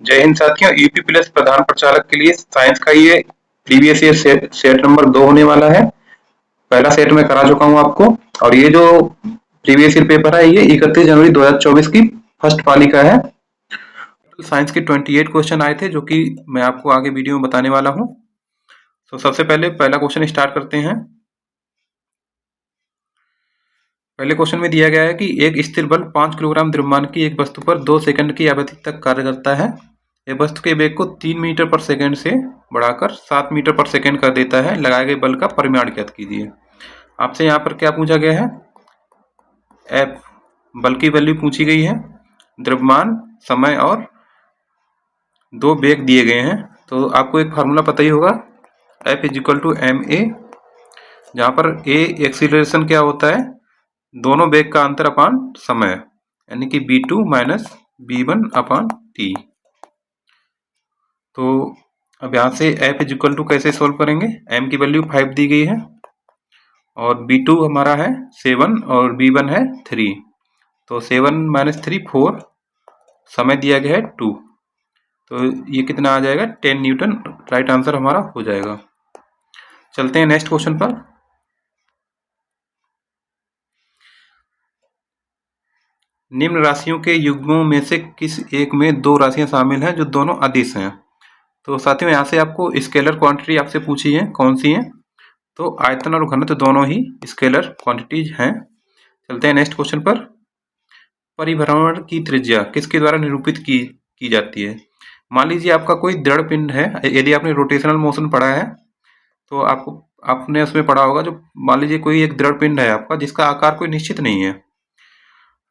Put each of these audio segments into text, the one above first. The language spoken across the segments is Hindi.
जय हिंद साथियों, यूपी प्लस प्रधान प्रचालक के लिए साइंस का ये प्रीवियस ईयर सेट नंबर 2 होने वाला है। पहला सेट मैं करा चुका हूं आपको, और ये जो प्रीवियस ईयर पेपर है ये 31 जनवरी 2024 की फर्स्ट पाली का है। साइंस के 28 क्वेश्चन आए थे, जो कि मैं आपको आगे वीडियो में बताने वाला हूं। तो सबसे पहले पहला क्वेश्चन स्टार्ट करते हैं। पहले क्वेश्चन में दिया गया है कि एक स्थिर बल 5 किलोग्राम द्रव्यमान की एक वस्तु पर 2 सेकंड की अवधि तक कार्य करता है। एक वस्तु के वेग को 3 मीटर पर सेकंड से बढ़ाकर 7 मीटर पर सेकंड कर देता है। लगाए गए बल का परिमाण ज्ञात कीजिए। आपसे यहाँ पर क्या पूछा गया है? एफ बल की वैल्यू पूछी गई है, द्रव्यमान, समय और 2 वेग दिए गए हैं। तो आपको एक फार्मूला पता ही होगा, F is to M A, जहाँ पर ए एक्सीलरेशन क्या होता है, दोनों वेग का अंतर अपान समय, यानी कि b2 माइनस b1 अपान t। तो अब यहाँ से F इज इक्वल टू कैसे सोल्व करेंगे? m की वैल्यू 5 दी गई है और b2 हमारा है 7 और b1 है 3। तो 7 माइनस 3 4, समय दिया गया है 2। तो ये कितना आ जाएगा? 10 न्यूटन। राइट आंसर हमारा हो जाएगा। चलते हैं नेक्स्ट क्वेश्चन पर। निम्न राशियों के युग्मों में से किस एक में 2 राशियां शामिल हैं जो दोनों अदिश हैं? तो साथियों यहाँ से आपको स्केलर क्वांटिटी आपसे पूछी है, कौन सी है? तो आयतन और घनत्व दोनों ही स्केलर क्वांटिटीज हैं। चलते हैं नेक्स्ट क्वेश्चन पर। परिभ्रमण की त्रिज्या किसके द्वारा निरूपित की जाती है? मान लीजिए आपका कोई दृढ़ पिंड है, यदि आपने रोटेशनल मोशन पढ़ा है तो आपने उसमें पढ़ा होगा, जो मान लीजिए कोई एक दृढ़ पिंड है आपका जिसका आकार कोई निश्चित नहीं है।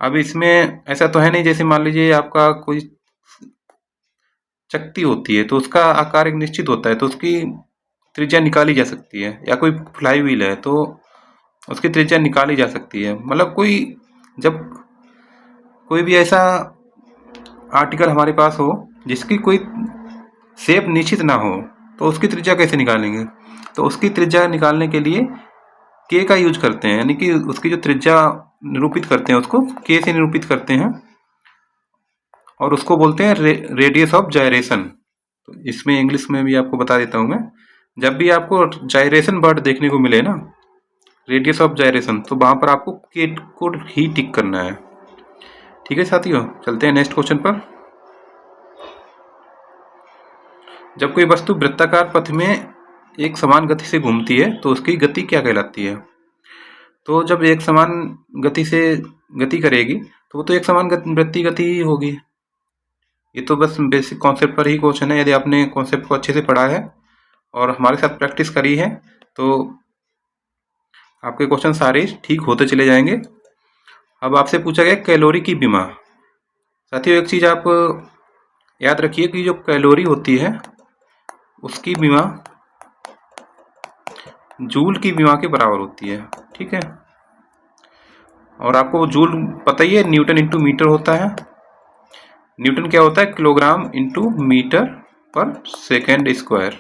अब इसमें ऐसा तो है नहीं, जैसे मान लीजिए आपका कोई चकती होती है तो उसका आकार एक निश्चित होता है, तो उसकी त्रिज्या निकाली जा सकती है, या कोई फ्लाई व्हील है तो उसकी त्रिज्या निकाली जा सकती है। मतलब जब कोई भी ऐसा आर्टिकल हमारे पास हो जिसकी कोई शेप निश्चित ना हो, तो उसकी त्रिज्या कैसे निकालेंगे? तो उसकी त्रिज्या निकालने के लिए के का यूज करते हैं, यानी कि उसकी जो त्रिज्या निरूपित करते हैं उसको के से निरूपित करते हैं, और उसको बोलते हैं रेडियस ऑफ जायरेशन। तो इसमें इंग्लिश में भी आपको बता देता हूँ मैं। जब भी आपको जायरेशन वर्ड देखने को मिले ना, रेडियस ऑफ जायरेशन, तो वहां पर आपको के को ही टिक करना है। ठीक है साथियों, चलते हैं नेक्स्ट क्वेश्चन पर। जब कोई वस्तु वृत्ताकार पथ में एक समान गति से घूमती है तो उसकी गति क्या कहलाती है? तो जब एक समान गति से गति करेगी तो वो तो एक समान गति ही होगी। ये तो बस बेसिक कॉन्सेप्ट पर ही क्वेश्चन है। यदि आपने कॉन्सेप्ट को अच्छे से पढ़ा है और हमारे साथ प्रैक्टिस करी है तो आपके क्वेश्चन सारे ठीक होते चले जाएंगे। अब आपसे पूछा गया कैलोरी की विमा। साथियों एक चीज आप याद रखिए कि जो कैलोरी होती है उसकी विमा जूल की विमा के बराबर होती है। ठीक है, और आपको जूल पता ही है, न्यूटन इंटू मीटर होता है। न्यूटन क्या होता है? किलोग्राम इंटू मीटर पर सेकेंड स्क्वायर,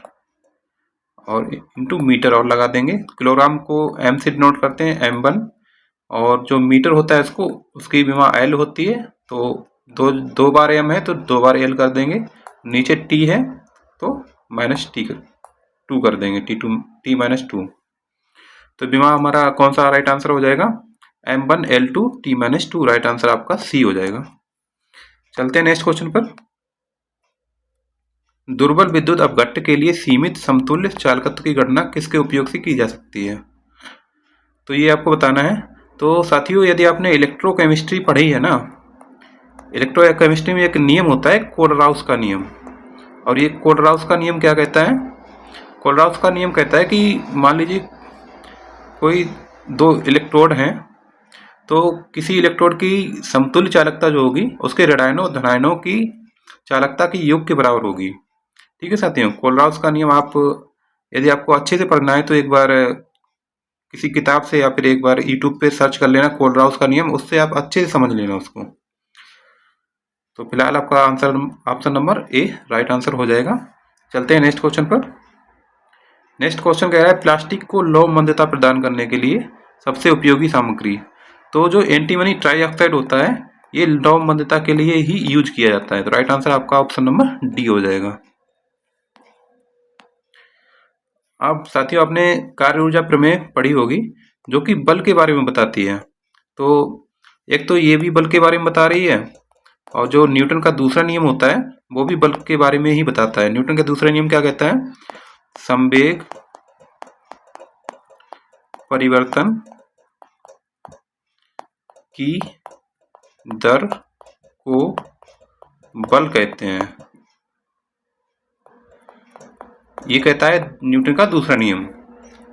और इंटू मीटर और लगा देंगे। किलोग्राम को एम से डिनोट करते हैं, m1, और जो मीटर होता है उसको उसकी विमा l होती है। तो दो बार m है तो 2 बार l कर देंगे। नीचे t है तो माइनस -2 कर देंगे, t माइनस 2। तो विमा हमारा कौन सा राइट आंसर हो जाएगा? m1 l2 t minus 2। Right answer आपका C हो जाएगा। चलते हैं नेक्स्ट क्वेश्चन पर। दुर्बल विद्युत अपघट्ट के लिए सीमित समतुल्य चालकत्व की गणना किसके उपयोग से की जा सकती है? तो ये आपको बताना है। तो साथियों यदि आपने इलेक्ट्रोकेमिस्ट्री पढ़ी है ना, इलेक्ट्रोकेमिस्ट्री में एक नियम होता है कोलराउस का नियम। और ये कोलराउस का नियम क्या कहता है? कोलराउस का नियम कहता है कि मान लीजिए कोई 2 इलेक्ट्रोड हैं, तो किसी इलेक्ट्रोड की समतुल्य चालकता जो होगी उसके ऋणायनों धनायनों की चालकता की योग के बराबर होगी। ठीक है साथियों, कोलराउस का नियम आप यदि आपको अच्छे से पढ़ना है तो एक बार किसी किताब से या फिर एक बार यूट्यूब पे सर्च कर लेना कोलराउस का नियम, उससे आप अच्छे से समझ लेना उसको। तो फिलहाल आपका answer option number A right answer हो जाएगा। चलते हैं नेक्स्ट क्वेश्चन पर। नेक्स्ट क्वेश्चन कह रहा है प्लास्टिक को लौह मंदता प्रदान करने के लिए सबसे उपयोगी सामग्री। तो जो एंटीमनी ट्राईऑक्साइड होता है ये लौह मंदता के लिए ही यूज किया जाता है। तो राइट आंसर आपका ऑप्शन नंबर डी हो जाएगा। अब साथियों आपने कार्य ऊर्जा प्रमेय पढ़ी होगी, जो कि बल के बारे में बताती है। तो एक तो ये भी बल के बारे में बता रही है, और जो न्यूटन का दूसरा नियम होता है वो भी बल के बारे में ही बताता है। न्यूटन का दूसरा नियम क्या कहता है? संवेग परिवर्तन की दर को बल कहते हैं। ये कहता है न्यूटन का दूसरा नियम।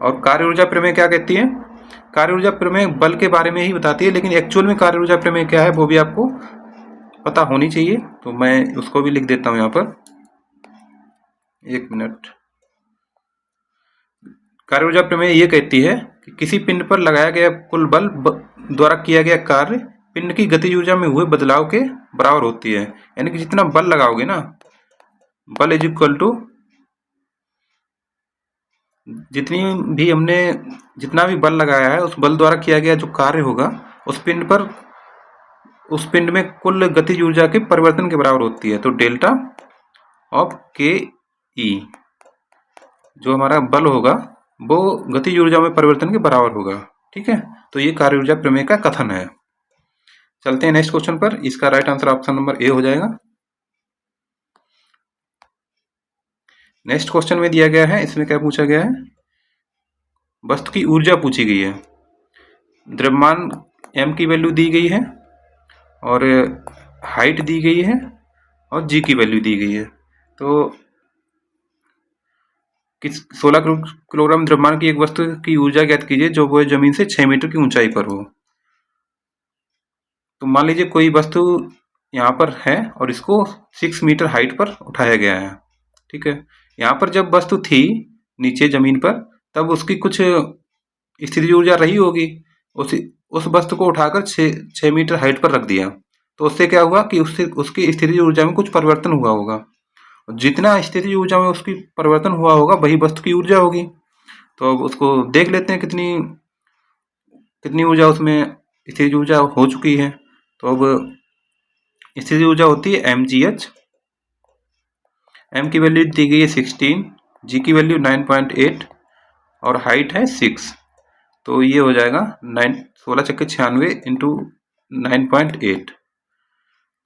और कार्य ऊर्जा प्रमेय क्या कहती है? कार्य ऊर्जा प्रमेय बल के बारे में ही बताती है, लेकिन एक्चुअल में कार्य ऊर्जा प्रमेय क्या है वो भी आपको पता होनी चाहिए। तो मैं उसको भी लिख देता हूं यहाँ पर, एक मिनट। कार्य ऊर्जा प्रमेय ये कहती है कि किसी पिंड पर लगाया गया कुल बल द्वारा किया गया कार्य पिंड की गतिज ऊर्जा में हुए बदलाव के बराबर होती है। यानी कि जितना बल लगाओगे ना, बल इज इक्वल टू जितना भी बल लगाया है उस बल द्वारा किया गया जो कार्य होगा उस पिंड में कुल गतिज ऊर्जा के परिवर्तन के बराबर होती है। तो डेल्टा ऑफ के ई जो हमारा बल होगा वो गतिज ऊर्जा में परिवर्तन के बराबर होगा। ठीक है, तो ये कार्य ऊर्जा प्रमेय का कथन है। चलते हैं नेक्स्ट क्वेश्चन पर। इसका right answer option number A हो जाएगा। नेक्स्ट क्वेश्चन में दिया गया है, इसमें क्या पूछा गया है? वस्तु की ऊर्जा पूछी गई है। द्रव्यमान m की वैल्यू दी गई है, और हाइट दी गई है, और g की वैल्यू दी गई है। तो 16 किलोग्राम द्रव्यमान की एक वस्तु की ऊर्जा ज्ञात कीजिए जो वो जमीन से 6 मीटर की ऊंचाई पर हो। तो मान लीजिए कोई वस्तु यहाँ पर है और इसको 6 मीटर हाइट पर उठाया गया है। ठीक है, यहाँ पर जब वस्तु थी नीचे जमीन पर, तब उसकी कुछ स्थितिज ऊर्जा रही होगी। उस वस्तु को उठाकर 6 मीटर हाइट पर रख दिया, तो उससे क्या हुआ कि उसकी स्थितिज ऊर्जा में कुछ परिवर्तन हुआ होगा। जितना स्थितिज ऊर्जा में उसकी परिवर्तन हुआ होगा वही वस्तु की ऊर्जा होगी। तो अब उसको देख लेते हैं कितनी ऊर्जा उसमें स्थितिज ऊर्जा हो चुकी है। तो अब स्थितिज ऊर्जा होती है mgh। m की वैल्यू दी गई है 16, g की वैल्यू 9.8 और हाइट है 6। तो ये हो जाएगा 16 चक्के 96 इंटू 9.8।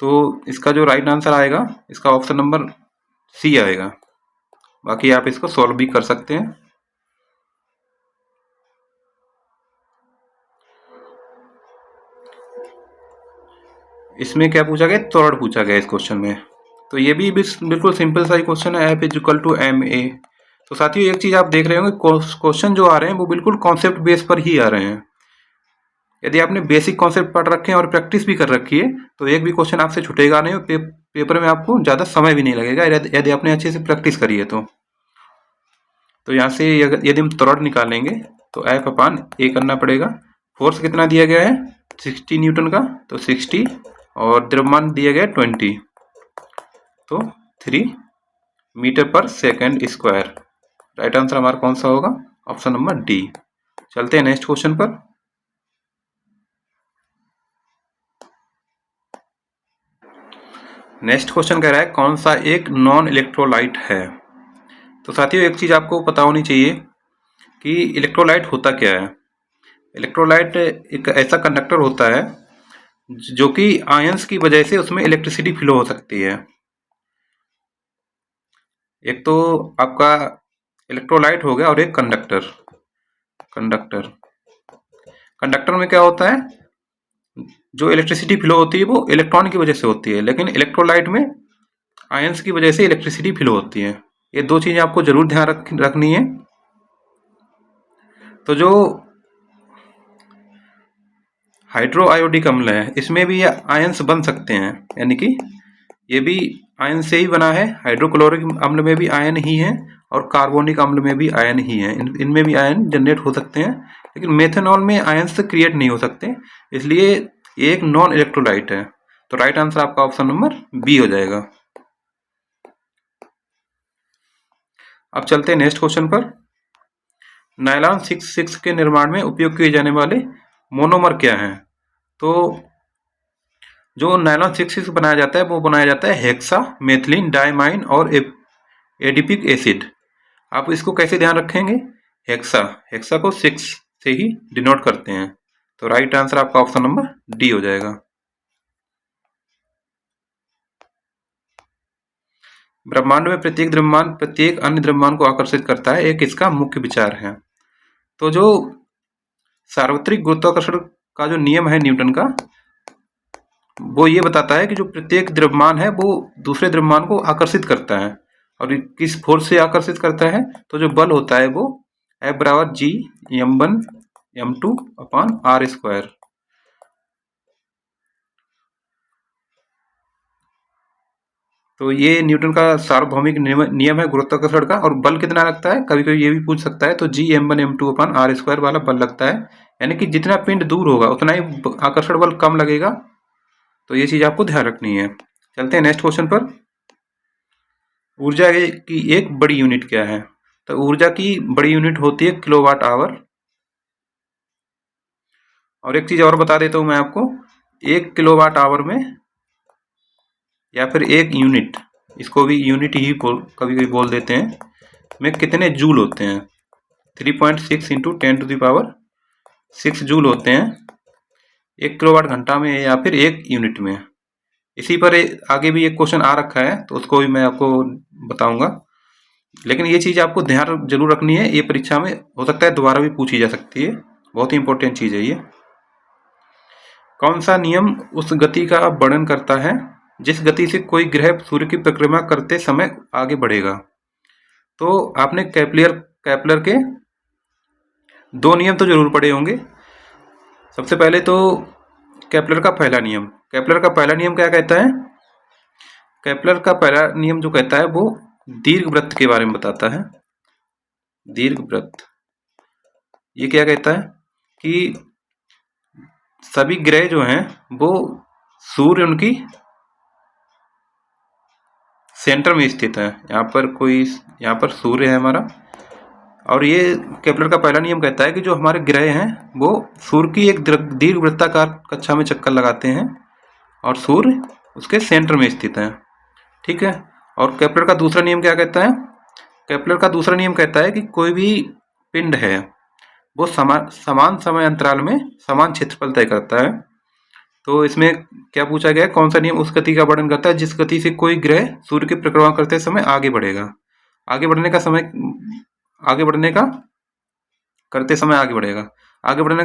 तो इसका जो राइट आंसर आएगा इसका ऑप्शन नंबर सी आएगा। बाकी आप इसको सॉल्व भी कर सकते हैं। इसमें क्या पूछा गया? त्वरण पूछा गया इस क्वेश्चन में। तो ये भी बिल्कुल सिंपल सा ही क्वेश्चन है, F is equal to ma। तो साथियों एक चीज आप देख रहे होंगे, क्वेश्चन जो आ रहे हैं वो बिल्कुल कॉन्सेप्ट बेस पर ही आ रहे हैं। यदि आपने बेसिक कॉन्सेप्ट पढ़ रखे हैं और प्रैक्टिस भी कर रखी है तो एक भी क्वेश्चन आपसे छूटेगा नहीं, और पेपर में आपको ज़्यादा समय भी नहीं लगेगा यदि आपने अच्छे से प्रैक्टिस करी है। तो यहाँ से यदि हम त्वरण निकालेंगे तो F/A करना पड़ेगा। फोर्स कितना दिया गया है? 60 न्यूटन का, तो 60, और द्रव्यमान दिया गया 20, तो 3 मीटर पर सेकेंड स्क्वायर। राइट आंसर हमारा कौन सा होगा? Option number D. चलते हैं नेक्स्ट क्वेश्चन पर। नेक्स्ट क्वेश्चन कह रहा है कौन सा एक नॉन इलेक्ट्रोलाइट है। तो साथियों एक चीज आपको पता होनी चाहिए कि इलेक्ट्रोलाइट होता क्या है। इलेक्ट्रोलाइट एक ऐसा कंडक्टर होता है जो कि आयंस की वजह से उसमें इलेक्ट्रिसिटी फ्लो हो सकती है। एक तो आपका इलेक्ट्रोलाइट हो गया, और एक कंडक्टर में क्या होता है? जो इलेक्ट्रिसिटी फ्लो होती है वो इलेक्ट्रॉन की वजह से होती है, लेकिन इलेक्ट्रोलाइट में आयंस की वजह से इलेक्ट्रिसिटी फ्लो होती है। ये दो चीजें आपको जरूर ध्यान रखनी है। तो जो हाइड्रो आयोडिक अम्ल है इसमें भी आयंस बन सकते हैं, यानी कि ये भी आयन से ही बना है। हाइड्रोक्लोरिक अम्ल में भी आयन ही है, और कार्बोनिक अम्ल में भी आयन ही है। इनमें भी आयन जनरेट हो सकते हैं, लेकिन मेथनॉल में आयंस क्रिएट नहीं हो सकते, इसलिए ये एक नॉन इलेक्ट्रोलाइट है। तो राइट आंसर आपका ऑप्शन नंबर बी हो जाएगा। अब चलते हैं नेक्स्ट क्वेश्चन पर। नायलॉन 6 के निर्माण में उपयोग किए जाने वाले मोनोमर क्या हैं? तो जो नायलॉन 6 से बनाया जाता है वो बनाया जाता है हेक्सा मेथिलीन डाइमाइन और एडिपिक एसिड। आप इसको कैसे ध्यान रखेंगे, हेक्सा, हेक्सा को 6 से ही डिनोट करते हैं। तो राइट आंसर आपका ऑप्शन नंबर डी हो जाएगा। ब्रह्मांड में प्रत्येक द्रव्यमान प्रत्येक अन्य द्रव्यमान को आकर्षित करता है, एक इसका मुख्य विचार है। तो जो सार्वत्रिक गुरुत्वाकर्षण का जो नियम है न्यूटन का, वो ये बताता है कि जो प्रत्येक द्रव्यमान है वो दूसरे द्रव्यमान को आकर्षित करता है। और किस फोर्स से आकर्षित करता है, तो जो बल होता है वो F बराबर G m1 m2 upon r square. तो ये न्यूटन का सार्वभौमिक नियम है गुरुत्वाकर्षण का। और बल कितना लगता है, कभी कभी ये भी पूछ सकता है, तो G m1 m2 upon r square वाला बल लगता है, यानी कि जितना पिंड दूर होगा उतना ही आकर्षण बल कम लगेगा। तो ये चीज आपको ध्यान रखनी है। चलते हैं नेक्स्ट क्वेश्चन पर। ऊर्जा की एक बड़ी यूनिट क्या है, तो ऊर्जा की बड़ी यूनिट होती है किलोवाट आवर। और एक चीज और बता देता हूं मैं आपको, 1 किलोवाट आवर में या फिर 1 यूनिट, इसको भी यूनिट ही कभी कभी बोल देते हैं, में कितने जूल होते हैं। 3.6 इंटू 10⁻6 जूल होते हैं 1 किलोवाट घंटा में या फिर 1 यूनिट में। इसी पर आगे भी एक क्वेश्चन आ रखा है, तो उसको भी मैं आपको बताऊंगा। लेकिन ये चीज आपको ध्यान जरूर रखनी है, ये परीक्षा में हो सकता है दोबारा भी पूछी जा सकती है, बहुत ही इंपॉर्टेंट चीज है ये। कौन सा नियम उस गति का वर्णन करता है जिस गति से कोई ग्रह सूर्य की परिक्रमा करते समय आगे बढ़ेगा। तो आपने केपलर के 2 नियम तो जरूर पढ़े होंगे। सबसे पहले तो केपलर का पहला नियम क्या कहता है, केपलर का पहला नियम जो कहता है वो दीर्घवृत्त के बारे में बताता है। दीर्घवृत्त ये क्या कहता है कि सभी ग्रह जो हैं वो सूर्य उनकी सेंटर में स्थित है। यहाँ पर सूर्य है हमारा, और ये केपलर का पहला नियम कहता है कि जो हमारे ग्रह हैं वो सूर्य की एक दीर्घवृत्ताकार कक्षा में चक्कर लगाते हैं और सूर्य उसके सेंटर में स्थित है। ठीक है। और केपलर का दूसरा नियम क्या कहता है, केपलर का दूसरा नियम कहता है कि कोई भी पिंड है वो समान समय अंतराल में समान क्षेत्रफल तय करता है। तो इसमें क्या पूछा गया है, कौन सा नियम उस गति का वर्णन करता है जिस गति से कोई ग्रह सूर्य की परिक्रमा करते समय आगे बढ़ेगा। आगे बढ़ने का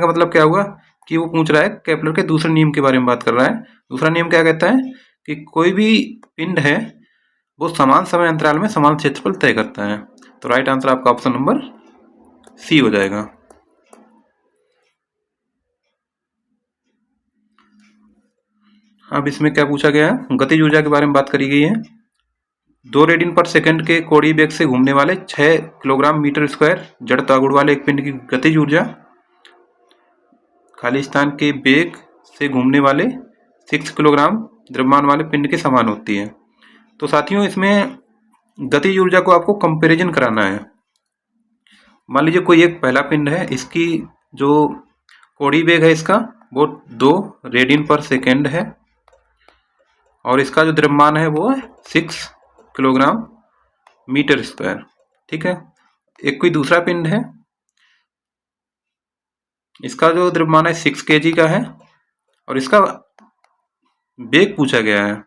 मतलब क्या हुआ कि वो पूछ रहा है, केपलर के दूसरे नियम के बारे में बात कर रहा है। दूसरा नियम क्या कहता है कि कोई भी पिंड है वो समान समय अंतराल में समान क्षेत्रफल तय करता है। तो राइट आंसर आपका ऑप्शन नंबर सी हो जाएगा। अब इसमें क्या पूछा गया है, गतिज ऊर्जा के बारे में बात करी गई है। 2 रेडियन पर सेकंड के कोणीय वेग से घूमने वाले 6 किलोग्राम मीटर स्क्वायर जड़त्व आघूर्ण वाले एक पिंड की गतिज ऊर्जा खाली स्थान के वेग से घूमने वाले 6 किलोग्राम द्रव्यमान वाले पिंड के समान होती है। तो साथियों इसमें गतिज ऊर्जा को आपको कंपैरिजन कराना है। मान लीजिए कोई एक पहला पिंड है, इसकी जो कोणीय वेग है इसका वो 2 रेडियन पर सेकेंड है, और इसका जो द्रव्यमान है वो 6 किलोग्राम मीटर स्क्वायर। ठीक है। एक कोई दूसरा पिंड है, इसका जो द्रव्यमान है 6 kg का है, और इसका वेग पूछा गया है,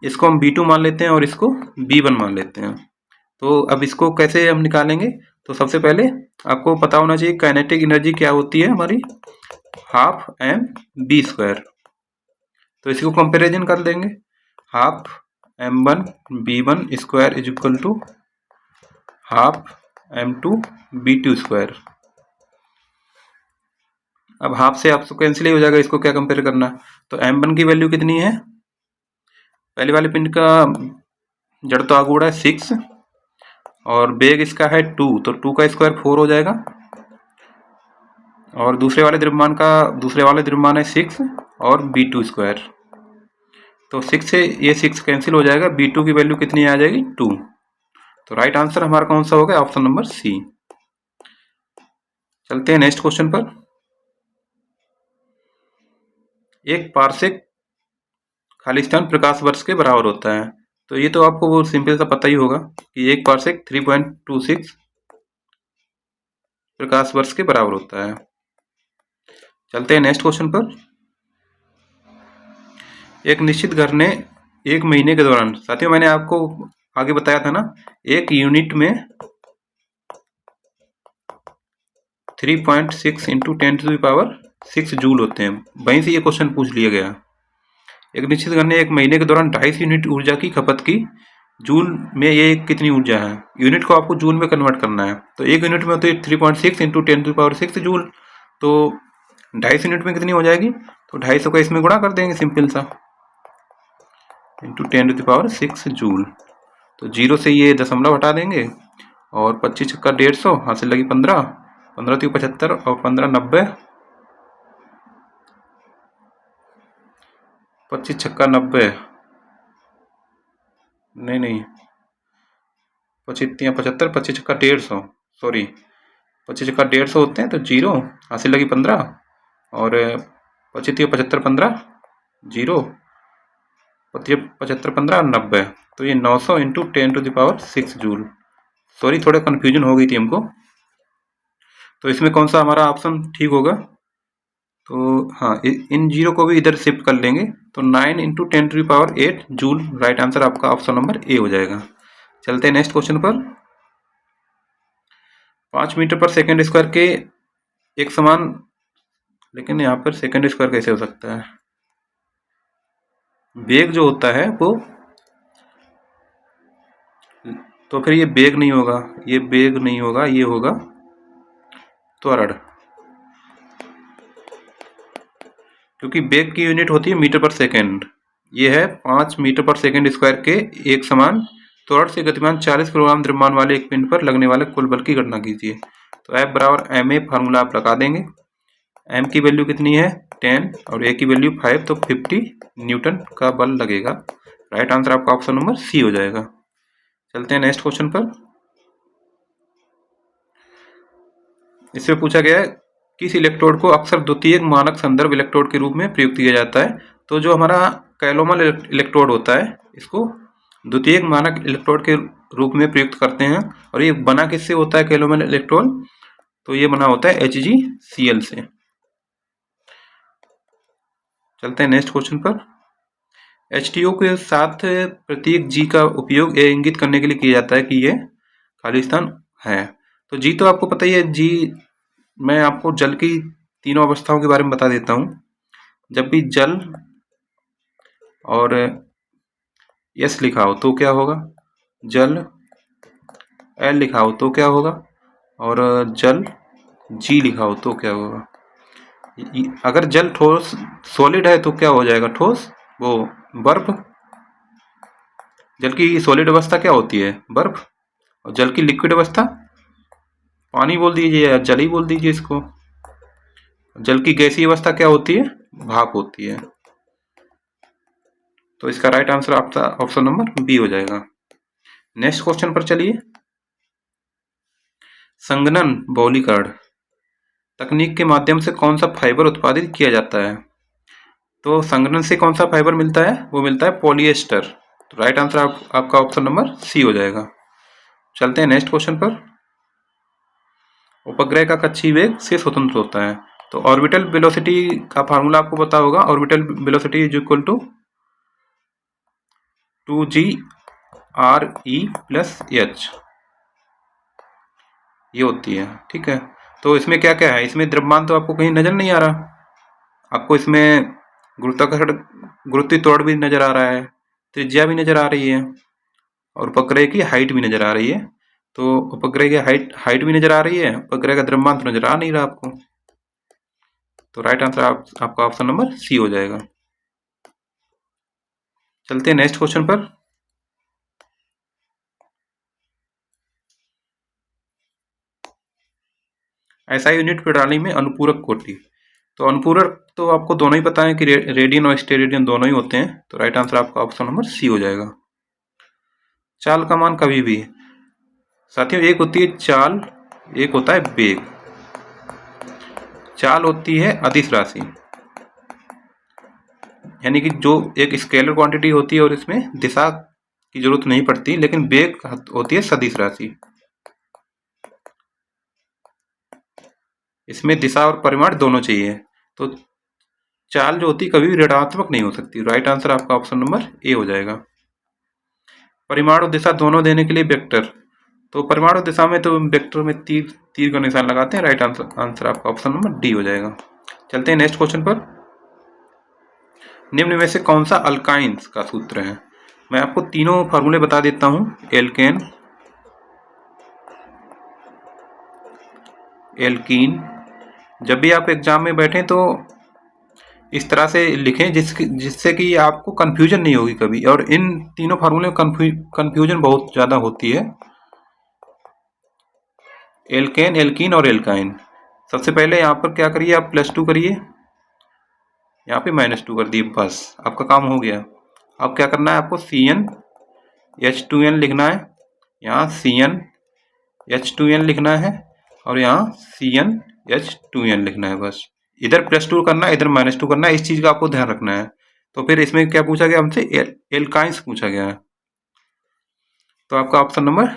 इसको हम B2 मान लेते हैं और इसको B1 मान लेते हैं। तो अब इसको कैसे हम निकालेंगे, तो सबसे पहले आपको पता होना चाहिए काइनेटिक एनर्जी क्या होती है हमारी, हाफ mv²। तो इसको कंपैरिजन कर देंगे, half m1v1² is equal to half m2v2²। अब हाफ से आपको कैंसिल ही हो जाएगा, इसको क्या कंपेयर करना। तो m1 की वैल्यू कितनी है, पहले वाले पिंड का जड़त्व आघूर्ण है 6 और वेग इसका है 2, तो 2 का स्क्वायर 4 हो जाएगा। और दूसरे वाले द्रव्यमान है 6 और B2²। तो 6 से ये 6 कैंसिल हो जाएगा, B2 की वैल्यू कितनी आ जाएगी 2। तो राइट आंसर हमारा कौन सा होगा, ऑप्शन नंबर सी। चलते हैं नेक्स्ट क्वेश्चन पर। 1 पारसेक खाली स्थान प्रकाश वर्ष के बराबर होता है। तो ये तो आपको वो सिंपल सा पता ही होगा कि 1 पारसेक 3.26 प्रकाश वर्ष के बराबर होता है। चलते हैं नेक्स्ट क्वेश्चन पर। एक निश्चित घर ने 1 महीने के दौरान, साथियों मैंने आपको आगे बताया था ना, 1 यूनिट में 3.6 इंटू 10⁻6 जूल होते हैं। वहीं से ये क्वेश्चन पूछ लिया गया। एक निश्चित घर ने 1 महीने के दौरान 250 यूनिट ऊर्जा की खपत की, जूल में ये कितनी ऊर्जा है। यूनिट को आपको जूल में कन्वर्ट करना है। तो 1 यूनिट में होती है 3.6 इंटू 10⁻6 जूल। तो 250 यूनिट में कितनी हो जाएगी, तो 250 का इसमें गुणा कर देंगे सिंपल सा, इंटू 10⁻6 जूल। तो 0 से ये दशमलव हटा देंगे और 25 छक्का 150, हासिल लगी 15, 15 3 75 और 15 90, 25 छक्का 90, नहीं 25 75, 25 छक्का 150, सॉरी 25 छक्का 150 होते हैं। तो 0, हासिल लगी 15 और 25 75 15 0, 25 75 15 और 90। तो ये 900 इंटू 10⁻6 जूल। सॉरी थोड़ा कन्फ्यूजन हो गई थी हमको। तो इसमें कौन सा हमारा ऑप्शन ठीक होगा, तो हाँ इन 0 को भी इधर शिफ्ट कर लेंगे। तो 9 इंटू 10⁸ जूल राइट आंसर आपका ऑप्शन नंबर ए हो जाएगा। चलते हैं नेक्स्ट क्वेश्चन पर। 5 मीटर पर सेकेंड स्क्वायर के एक समान, लेकिन यहाँ पर सेकेंड स्क्वायर कैसे हो सकता है, वेग जो होता है वो, तो फिर ये वेग नहीं होगा, ये वेग नहीं होगा, ये होगा त्वरण, क्योंकि वेग की यूनिट होती है मीटर पर सेकेंड। ये है 5 मीटर पर सेकेंड स्क्वायर के एक समान त्वरण से गतिमान 40 किलोग्राम द्रव्यमान वाले एक पिंड पर लगने वाले कुल बल की गणना कीजिए। तो F बराबर ma फार्मूला आप लगा देंगे। m की वैल्यू कितनी है 10 और a की वैल्यू 5, तो 50 न्यूटन का बल लगेगा। राइट आंसर आपका ऑप्शन नंबर सी हो जाएगा। चलते हैं नेक्स्ट क्वेश्चन पर। इसमें पूछा गया है किस इलेक्ट्रोड को अक्सर द्वितीयक मानक संदर्भ इलेक्ट्रोड के रूप में प्रयुक्त किया जाता है। तो जो हमारा कैलोमल इलेक्ट्रोड होता है, इसको द्वितीयक मानक इलेक्ट्रोड के रूप में प्रयुक्त करते हैं। और ये बना किससे होता है कैलोमल इलेक्ट्रोड, तो ये बना होता है HgCl से। चलते हैं नेक्स्ट क्वेश्चन पर। HTO के साथ प्रतीक G का उपयोग ये इंगित करने के लिए किया जाता है कि ये खाली स्थान है। तो G तो आपको पता ही है। G मैं आपको जल की तीनों अवस्थाओं के बारे में बता देता हूँ। जब भी जल और S लिखा हो तो क्या होगा, जल L लिखा हो तो क्या होगा, और जल G लिखा हो तो क्या होगा। अगर जल ठोस सॉलिड है तो क्या हो जाएगा, ठोस, वो बर्फ। जल की सॉलिड अवस्था क्या होती है, बर्फ। और जल की लिक्विड अवस्था पानी बोल दीजिए या जल ही बोल दीजिए इसको। जल की गैसीय अवस्था क्या होती है, भाप होती है। तो इसका राइट आंसर आपका ऑप्शन नंबर बी हो जाएगा। नेक्स्ट क्वेश्चन पर चलिए। संघनन बहुलीकरण तकनीक के माध्यम से कौन सा फाइबर उत्पादित किया जाता है। तो संघनन से कौन सा फाइबर मिलता है, वो मिलता है पॉलिएस्टर। तो राइट आंसर आपका ऑप्शन नंबर सी हो जाएगा। चलते हैं नेक्स्ट क्वेश्चन पर। उपग्रह का कक्षीय वेग से स्वतंत्र होता है। तो ऑर्बिटल वेलोसिटी का फार्मूला आपको पता होगा। Orbital velocity is equal to 2g/e + h, ये होती है, ठीक है। तो इसमें क्या क्या है, इसमें द्रव्यमान तो आपको कहीं नजर नहीं आ रहा, आपको इसमें गुरुत्वीय त्वरण भी नजर आ रहा है, त्रिज्या भी नजर आ रही है, और उपग्रह की हाइट भी नजर आ रही है। तो उपग्रह की हाइट भी नजर आ रही है, उपग्रह का द्रव्यमान तो नजर आ नहीं रहा आपको। तो राइट आंसर आपका ऑप्शन नंबर सी हो जाएगा। चलते हैं नेक्स्ट क्वेश्चन पर। SI यूनिट प्रणाली में अनुपूरक कोटि। तो अनुपूरक तो आपको दोनों ही पता है कि रेडियन और स्टेरेडियन दोनों ही होते हैं। तो राइट आंसर आपका ऑप्शन नंबर सी हो जाएगा। चाल का मान कभी भी, साथियों एक होती है चाल, एक होता है वेग। चाल होती है अदिश राशि यानी कि जो एक स्केलर क्वांटिटी होती है और इसमें दिशा की जरूरत नहीं पड़ती, लेकिन वेग होती है सदिश राशि। इसमें दिशा और परिमाण दोनों चाहिए। तो चाल जो होती है कभी भी ऋणात्मक नहीं हो सकती। राइट आंसर आपका ऑप्शन नंबर ए हो जाएगा। परिमाण और दिशा दोनों देने के लिए वेक्टर, तो परिमाण और दिशा में तो वेक्टर में तीर का निशान लगाते हैं। राइट आंसर आपका ऑप्शन नंबर डी हो जाएगा। चलते हैं नेक्स्ट क्वेश्चन पर। निम्न में से कौन सा अल्काइंस का सूत्र है? मैं आपको तीनों फार्मूले बता देता हूं। Alkane, alkene. जब भी आप एग्जाम में बैठें तो इस तरह से लिखें जिससे कि आपको कंफ्यूजन नहीं होगी कभी। और इन तीनों फार्मूले में कंफ्यूजन बहुत ज़्यादा होती है। एल्केन, एल्कीन और एल्काइन। सबसे पहले यहाँ पर क्या करिए आप, +2 करिए, यहाँ पे -2 कर दिए, बस आपका काम हो गया। अब क्या करना है आपको, CnH2n लिखना है, यहाँ CnH2n लिखना है और यहाँ CnH2n लिखना है। बस इधर +2 करना है, इधर -2 करना है। इस चीज़ का आपको ध्यान रखना है। तो फिर इसमें क्या पूछा गया हमसे, एल्काइंस पूछा गया है। तो आपका ऑप्शन नंबर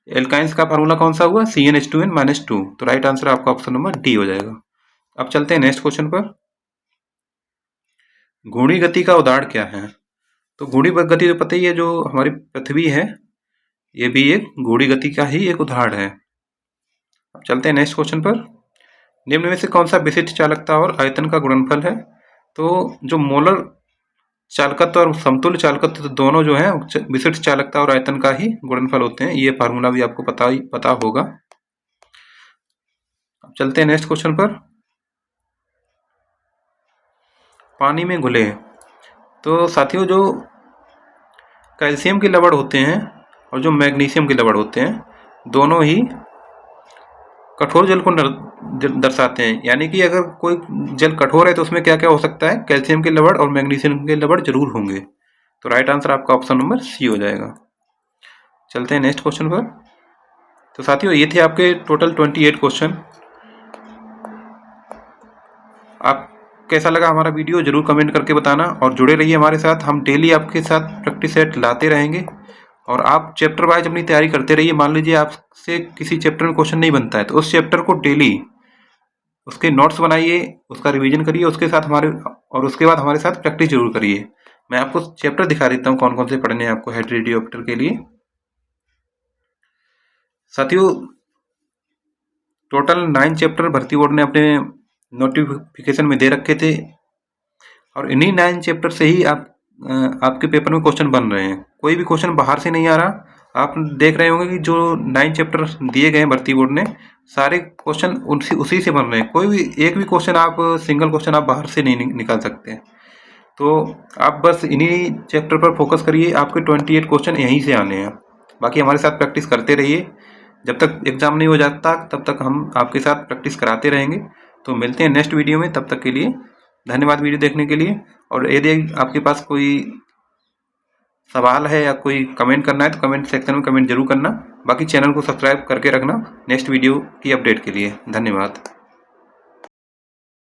एल्काइंस का फार्मूला कौन सा हुआ, CnH2n -2। तो राइट आंसर आपका ऑप्शन नंबर डी हो जाएगा। अब चलते हैं नेक्स्ट क्वेश्चन पर। घूर्णी गति का उदाहरण क्या है? तो घूर्णी गति तो पता ही है, जो हमारी पृथ्वी है ये भी एक घूर्णी गति का ही एक उदाहरण है। अब चलते हैं नेक्स्ट क्वेश्चन पर। निम्न में से कौन सा विशिष्ट चालकता और आयतन का गुणनफल है? तो जो मोलर चालकत्व और समतुल्य चालकत्व दोनों जो है विशिष्ट चालकता और आयतन का ही गुणनफल होते हैं। ये फार्मूला भी आपको पता होगा। अब चलते हैं नेक्स्ट क्वेश्चन पर। पानी में घुले, तो साथियों जो कैल्शियम के लवण होते हैं और जो मैग्नीशियम के लवण होते हैं दोनों ही कठोर जल को दर्शाते हैं। यानी कि अगर कोई जल कठोर है तो उसमें क्या क्या हो सकता है, कैल्शियम के लवण और मैग्नीशियम के लवण जरूर होंगे। तो राइट आंसर आपका ऑप्शन नंबर सी हो जाएगा। चलते हैं नेक्स्ट क्वेश्चन पर। तो साथियों ये थे आपके टोटल 28 क्वेश्चन। आप कैसा लगा हमारा वीडियो जरूर कमेंट करके बताना और जुड़े रहिए हमारे साथ। हम डेली आपके साथ प्रैक्टिस सेट लाते रहेंगे और आप चैप्टर वाइज अपनी तैयारी करते रहिए। मान लीजिए आपसे किसी चैप्टर में क्वेश्चन नहीं बनता है तो उस चैप्टर को डेली उसके नोट्स बनाइए, उसका रिवीजन करिए, उसके साथ उसके बाद हमारे साथ प्रैक्टिस जरूर करिए। मैं आपको चैप्टर दिखा देता हूँ कौन कौन से पढ़ने हैं आपको हेड रेडियोप्टर के लिए। साथियों टोटल 9 चैप्टर भर्ती बोर्ड ने अपने नोटिफिकेशन में दे रखे थे और इन्हीं 9 चैप्टर से ही आपके पेपर में क्वेश्चन बन रहे हैं। कोई भी क्वेश्चन बाहर से नहीं आ रहा। आप देख रहे होंगे कि जो 9 चैप्टर दिए गए हैं भर्ती बोर्ड ने, सारे क्वेश्चन उसी से बन रहे हैं। कोई भी एक भी क्वेश्चन सिंगल क्वेश्चन आप बाहर से नहीं निकाल सकते। तो आप बस इन्हीं चैप्टर पर फोकस करिए। आपके 28 क्वेश्चन यहीं से आने हैं। बाकी हमारे साथ प्रैक्टिस करते रहिए। जब तक एग्ज़ाम नहीं हो जाता तब तक हम आपके साथ प्रैक्टिस कराते रहेंगे। तो मिलते हैं नेक्स्ट वीडियो में। तब तक के लिए धन्यवाद वीडियो देखने के लिए। और यदि आपके पास कोई सवाल है या कोई कमेंट करना है तो कमेंट सेक्शन में कमेंट जरूर करना। बाकी चैनल को सब्सक्राइब करके रखना नेक्स्ट वीडियो की अपडेट के लिए। धन्यवाद।